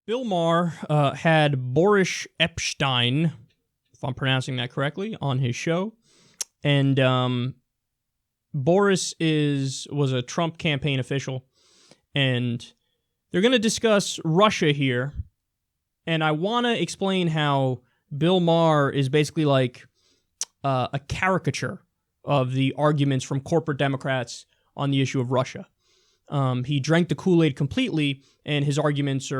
Bill Maher had Boris Epstein, if I'm pronouncing that correctly, on his show. And Boris was a Trump campaign official. And they're going to discuss Russia here. And I want to explain how Bill Maher is basically like a caricature of the arguments from corporate Democrats on the issue of Russia. He drank the Kool-Aid completely, and his arguments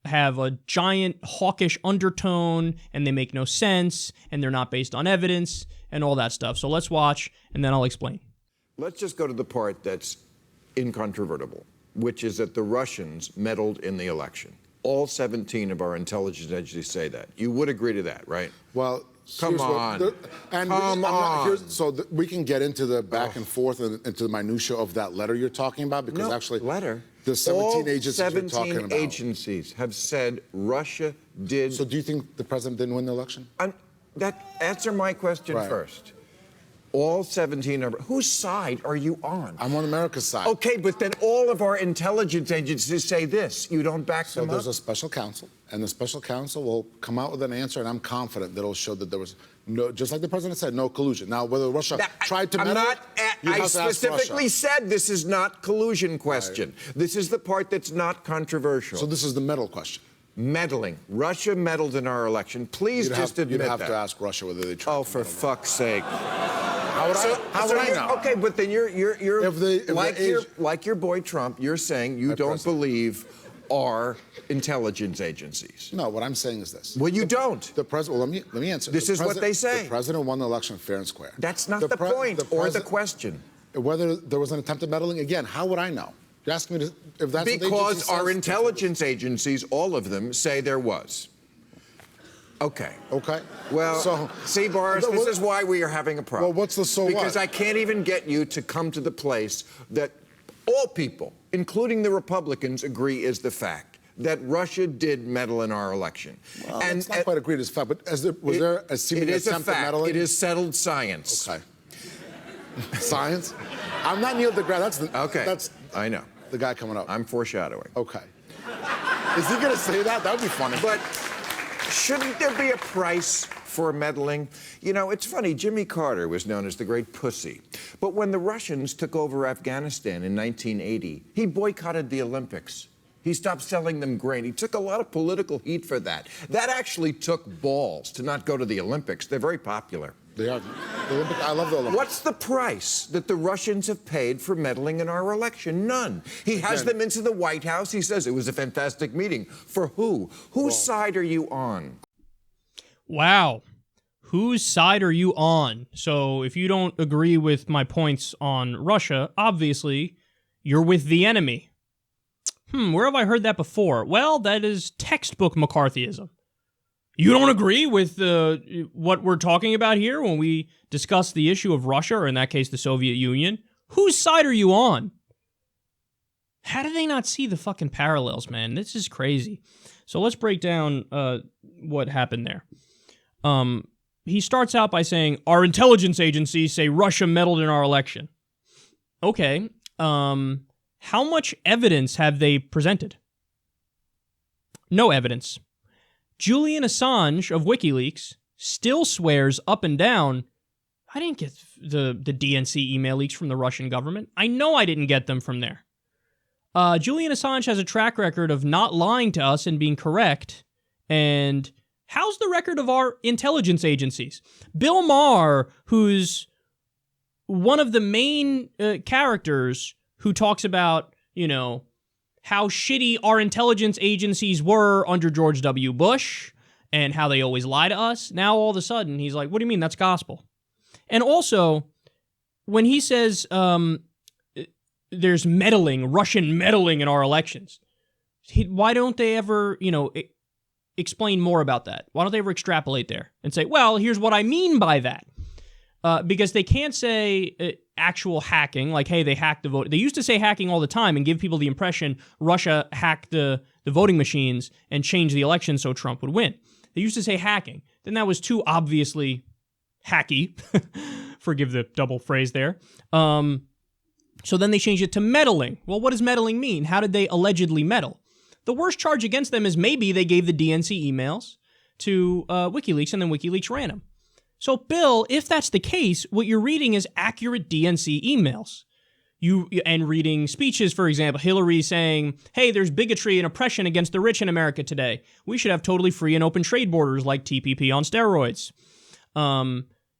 have a giant hawkish undertone, and they make no sense, and they're not based on evidence, and all that stuff. So let's watch, and then I'll explain. Let's just go to the part that's incontrovertible, which is that the Russians meddled in the election. All 17 of our intelligence agencies say that. You would agree to that, right? Well, Come on. We can get into the back and forth and into the minutia of that letter you're talking about, because the 17 agencies you're talking about. 17 agencies have said Russia did. So do you think the president didn't win the election? Answer my question first. All 17 of whose side are you on? I'm on America's side. Okay, but then all of our intelligence agencies say this. You don't back them up? So there's a special counsel, and the special counsel will come out with an answer, and I'm confident that it'll show that there was no, just like the president said, no collusion. Now, whether Russia tried to meddle, I specifically said this is not collusion question. Right. This is the part that's not controversial. So this is the meddle question. Meddling. Russia meddled in our election. Please admit that. You'd have to ask Russia whether they tried. Oh, for fuck's sake. How would I know? Okay, but then you're like your boy Trump, you're saying you don't believe our intelligence agencies. No, what I'm saying is this. Well, you don't. The president. Well, let me answer. This is what they say. The president won the election fair and square. That's not the point or the question. Whether there was an attempt at meddling, again, how would I know? You're asking me if that's because our intelligence agencies, all of them, say there was. Okay. Okay. Well, so, see, Boris, this is why we are having a problem. Well, what's the so what? Because I can't even get you to come to the place that all people, including the Republicans, agree is the fact that Russia did meddle in our election. Well, it's not quite agreed as fact, but was there a seeming attempt at meddling? It is settled science. Okay. Science? I'm not Neil deGrasse. That's I know. The guy coming up. I'm foreshadowing. Okay. Is he going to say that? That would be funny. But shouldn't there be a price for meddling? You know, it's funny. Jimmy Carter was known as the great pussy. But when the Russians took over Afghanistan in 1980, he boycotted the Olympics. He stopped selling them grain. He took a lot of political heat for that. That actually took balls to not go to the Olympics. They're very popular. They are. I love the Olympics. What's the price that the Russians have paid for meddling in our election? None. He has them into the White House. He says it was a fantastic meeting. For who? Whose side are you on? Wow. Whose side are you on? So if you don't agree with my points on Russia, obviously you're with the enemy. Where have I heard that before? Well, that is textbook McCarthyism. You don't agree with what we're talking about here when we discuss the issue of Russia, or in that case, the Soviet Union? Whose side are you on? How do they not see the fucking parallels, man? This is crazy. So let's break down what happened there. He starts out by saying, our intelligence agencies say Russia meddled in our election. Okay. How much evidence have they presented? No evidence. Julian Assange of WikiLeaks still swears up and down, I didn't get the DNC email leaks from the Russian government. I know I didn't get them from there. Julian Assange has a track record of not lying to us and being correct. And how's the record of our intelligence agencies? Bill Maher, who's one of the main characters who talks about, how shitty our intelligence agencies were under George W. Bush and how they always lie to us. Now, all of a sudden, he's like, what do you mean? That's gospel. And also, when he says there's meddling, Russian meddling in our elections, why don't they ever, explain more about that? Why don't they ever extrapolate there and say, well, here's what I mean by that? Because they can't say actual hacking, like, hey, they hacked the vote. They used to say hacking all the time and give people the impression Russia hacked the voting machines and changed the election so Trump would win. They used to say hacking. Then that was too obviously hacky. Forgive the double phrase there. So then they changed it to meddling. Well, what does meddling mean? How did they allegedly meddle? The worst charge against them is maybe they gave the DNC emails to WikiLeaks and then WikiLeaks ran them. So, Bill, if that's the case, what you're reading is accurate DNC emails. And reading speeches, for example, Hillary saying, hey, there's bigotry and oppression against the rich in America today. We should have totally free and open trade borders like TPP on steroids.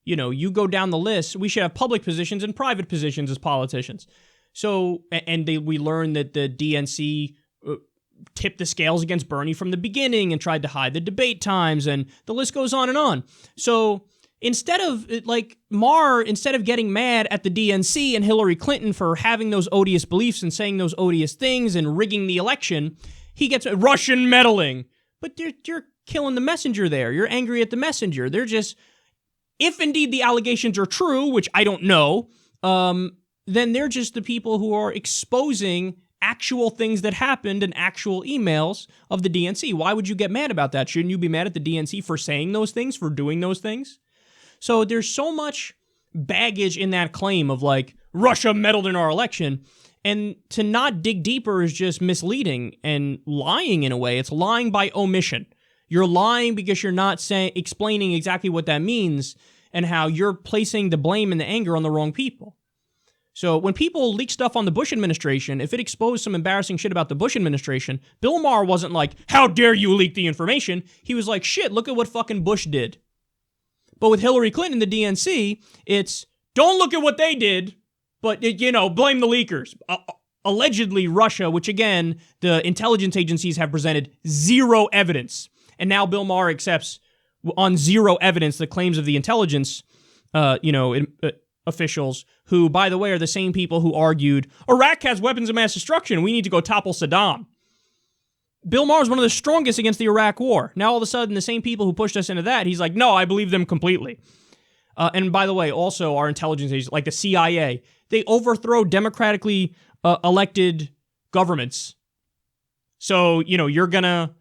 You go down the list, we should have public positions and private positions as politicians. So, we learned that the DNC tipped the scales against Bernie from the beginning and tried to hide the debate times, and the list goes on and on. So, instead of getting mad at the DNC and Hillary Clinton for having those odious beliefs and saying those odious things and rigging the election, he gets Russian meddling. But you're killing the messenger there. You're angry at the messenger. They're just, if indeed the allegations are true, which I don't know, then they're just the people who are exposing actual things that happened and actual emails of the DNC. Why would you get mad about that? Shouldn't you be mad at the DNC for saying those things, for doing those things? So there's so much baggage in that claim of like, Russia meddled in our election. And to not dig deeper is just misleading and lying in a way. It's lying by omission. You're lying because you're not explaining exactly what that means and how you're placing the blame and the anger on the wrong people. So when people leak stuff on the Bush administration, if it exposed some embarrassing shit about the Bush administration, Bill Maher wasn't like, how dare you leak the information? He was like, shit, look at what fucking Bush did. But with Hillary Clinton, the DNC, it's don't look at what they did, but, blame the leakers. Allegedly, Russia, which again, the intelligence agencies have presented zero evidence. And now Bill Maher accepts on zero evidence the claims of the intelligence, officials, who, by the way, are the same people who argued, Iraq has weapons of mass destruction, we need to go topple Saddam. Bill Maher is one of the strongest against the Iraq war. Now, all of a sudden, the same people who pushed us into that, he's like, no, I believe them completely. And by the way, also our intelligence agencies, like the CIA, they overthrow democratically elected governments. So, you're gonna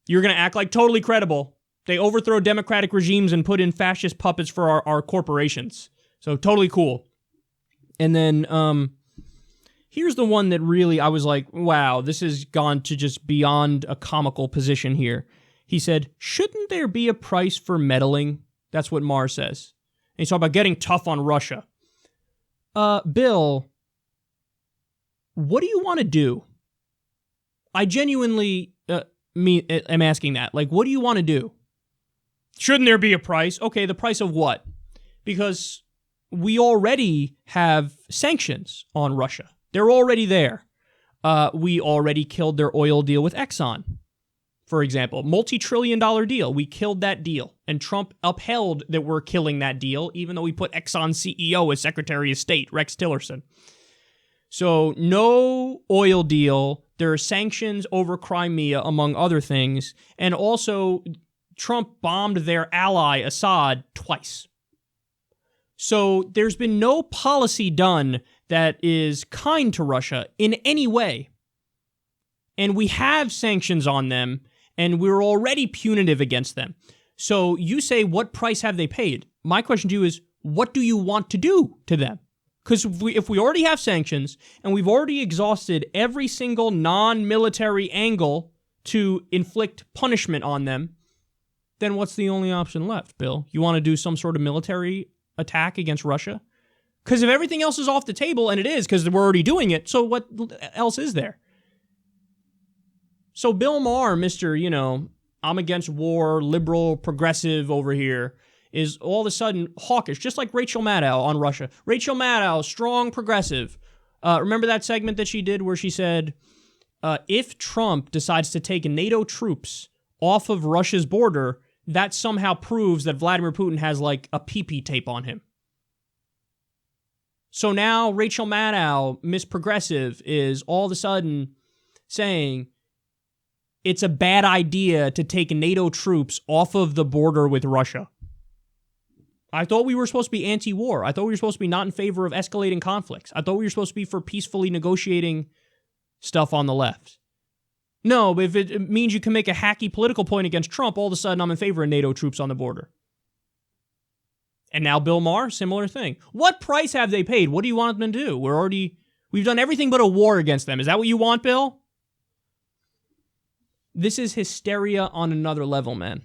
act like totally credible. They overthrow democratic regimes and put in fascist puppets for our corporations. So totally cool. And then, here's the one that really, I was like, wow, this has gone to just beyond a comical position here. He said, shouldn't there be a price for meddling? That's what Maher says. And he's talking about getting tough on Russia. Bill, what do you want to do? I genuinely am asking that. Like, what do you want to do? Shouldn't there be a price? Okay, the price of what? Because we already have sanctions on Russia. They're already there. We already killed their oil deal with Exxon, for example. Multi-trillion-dollar deal. We killed that deal. And Trump upheld that we're killing that deal, even though we put Exxon CEO as Secretary of State, Rex Tillerson. So no oil deal. There are sanctions over Crimea, among other things. And also, Trump bombed their ally, Assad, twice. So there's been no policy done that is kind to Russia in any way. And we have sanctions on them, and we're already punitive against them. So you say, what price have they paid? My question to you is, what do you want to do to them? Because if we already have sanctions, and we've already exhausted every single non-military angle to inflict punishment on them, then what's the only option left, Bill? You want to do some sort of military attack against Russia? Because if everything else is off the table, and it is because we're already doing it, so what else is there? So Bill Maher, Mr., I'm against war, liberal, progressive over here, is all of a sudden hawkish, just like Rachel Maddow on Russia. Rachel Maddow, strong progressive. Remember that segment that she did where she said, if Trump decides to take NATO troops off of Russia's border, that somehow proves that Vladimir Putin has like a pee-pee tape on him. So now Rachel Maddow, Miss Progressive, is all of a sudden saying it's a bad idea to take NATO troops off of the border with Russia. I thought we were supposed to be anti-war. I thought we were supposed to be not in favor of escalating conflicts. I thought we were supposed to be for peacefully negotiating stuff on the left. No, but if it means you can make a hacky political point against Trump, all of a sudden I'm in favor of NATO troops on the border. And now Bill Maher, similar thing. What price have they paid? What do you want them to do? We've done everything but a war against them. Is that what you want, Bill? This is hysteria on another level, man.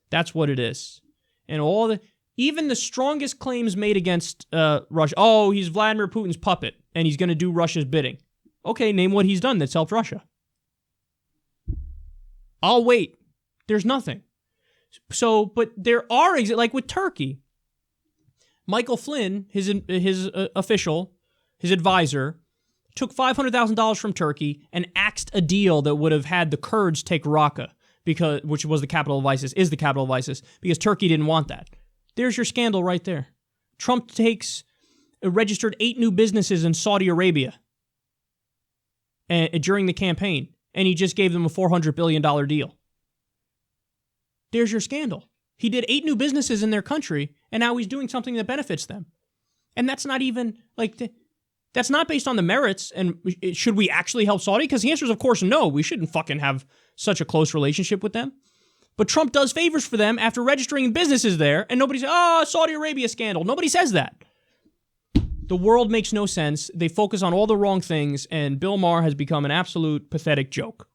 That's what it is. And even the strongest claims made against Russia. Oh, he's Vladimir Putin's puppet, and he's going to do Russia's bidding. Okay, name what he's done that's helped Russia. I'll wait. There's nothing. So, but there are, like with Turkey, Michael Flynn, his official, his advisor, took $500,000 from Turkey and axed a deal that would have had the Kurds take Raqqa, which was the capital of ISIS, is the capital of ISIS, because Turkey didn't want that. There's your scandal right there. Trump registered 8 new businesses in Saudi Arabia during the campaign, and he just gave them a $400 billion deal. There's your scandal. He did 8 new businesses in their country, and now he's doing something that benefits them. And that's not even, that's not based on the merits, and should we actually help Saudi? Because the answer is, of course, no. We shouldn't fucking have such a close relationship with them. But Trump does favors for them after registering businesses there, and nobody says, Saudi Arabia scandal. Nobody says that. The world makes no sense. They focus on all the wrong things, and Bill Maher has become an absolute pathetic joke.